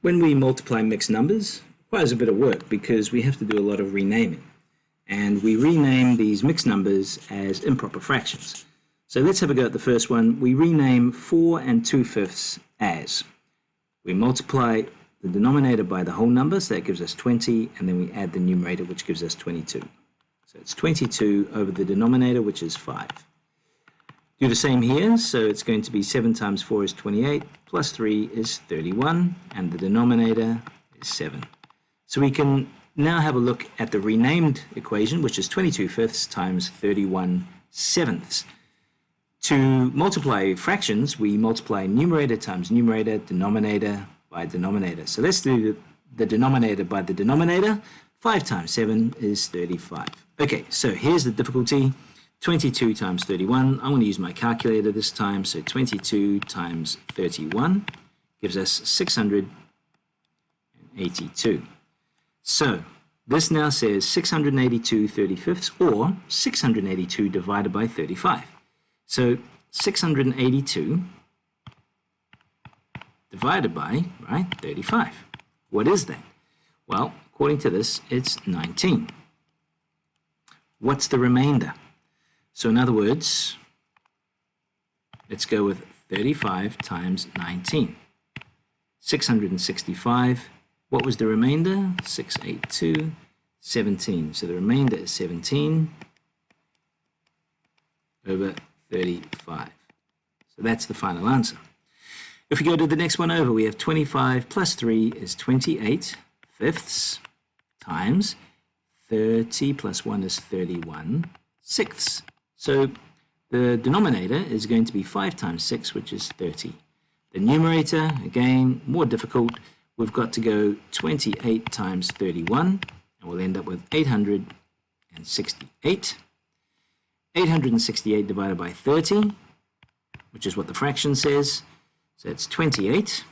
when we multiply mixed numbers, it requires a bit of work because we have to do a lot of renaming. And we rename these mixed numbers as improper fractions. So let's have a go at the first one. We rename 4 2/5 as. We multiply the denominator by the whole number, so that gives us 20, and then we add the numerator, which gives us 22. So it's 22 over the denominator, which is 5. Do the same here, so it's going to be 7 times 4 is 28, plus 3 is 31, and the denominator is 7. So we can now have a look at the renamed equation, which is 22/5 times 31/7. To multiply fractions, we multiply numerator times numerator, denominator by denominator. So let's do the denominator by the denominator. 5 times 7 is 35. Okay, so here's the difficulty. 22 times 31. I'm going to use my calculator this time. So 22 times 31 gives us 682. So this now says 682 35ths, or 682 divided by 35. So 682 divided by, 35. What is that? Well, according to this, it's 19. What's the remainder? So in other words, let's go with 35 times 19. 665. What was the remainder? 682, 17. So the remainder is 17 over 35. So that's the final answer. If we go to the next one over, we have 25 plus 3 is 28 fifths times 30 plus 1 is 31 sixths. So the denominator is going to be 5 times 6, which is 30. The numerator, again, more difficult. We've got to go 28 times 31, and we'll end up with 868. 868 divided by 30, which is what the fraction says. So it's 28,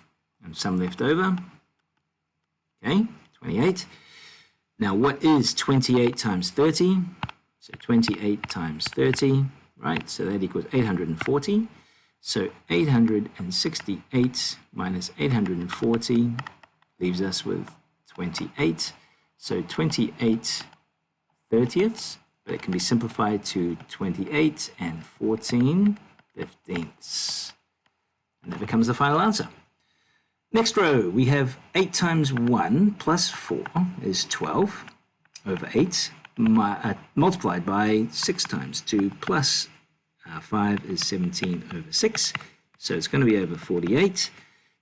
and some left over. Okay, 28. Now, what is 28 times 30? So 28 times 30, right? So that equals 840. So 868 minus 840 leaves us with 28. So 28 thirtieths, but it can be simplified to 28 and 14 fifteenths. And that becomes the final answer. Next row, we have 8 times 1 plus 4 is 12 over 8, multiplied by 6 times 2 plus 5 is 17 over 6. So it's going to be over 48.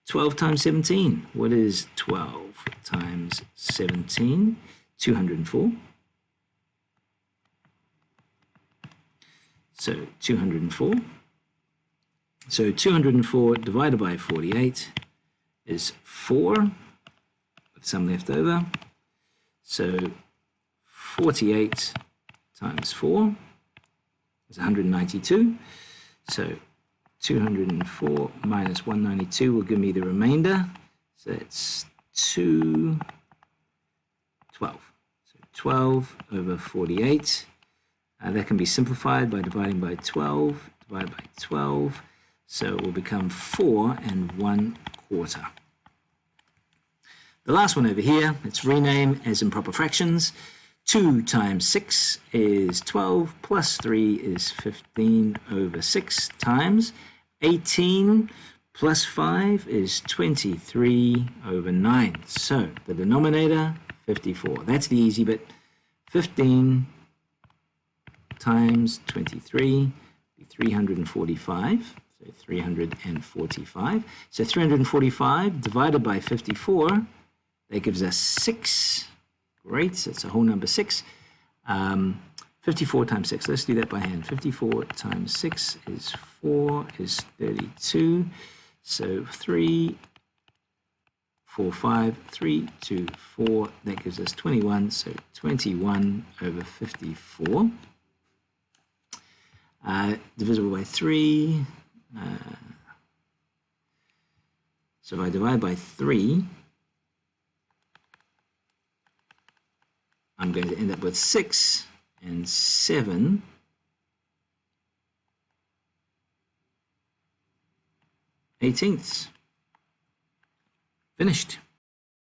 12 times 17. What is 12 times 17? 204. So 204. So 204 divided by 48 is 4, with some left over. So 48 times 4 is 192. So 204 minus 192 will give me the remainder. So it's 212. So 12 over 48. That can be simplified by dividing by 12, divided by 12. So it will become 4 1/4. The last one over here, let's rename as improper fractions. 2 times 6 is 12, plus 3 is 15 over 6 times 18 plus 5 is 23 over 9. So the denominator, 54. That's the easy bit. 15 times 23, 345. So 345. So 345 divided by 54, that gives us 6. Great, so it's a whole number 6. 54 times 6, let's do that by hand. 54 times 6 is 4, is 32. So 3, 4, 5, 3, 2, 4, that gives us 21. So 21 over 54. Divisible by 3. So if I divide by 3, I'm going to end up with 6 and 7 18ths. Finished.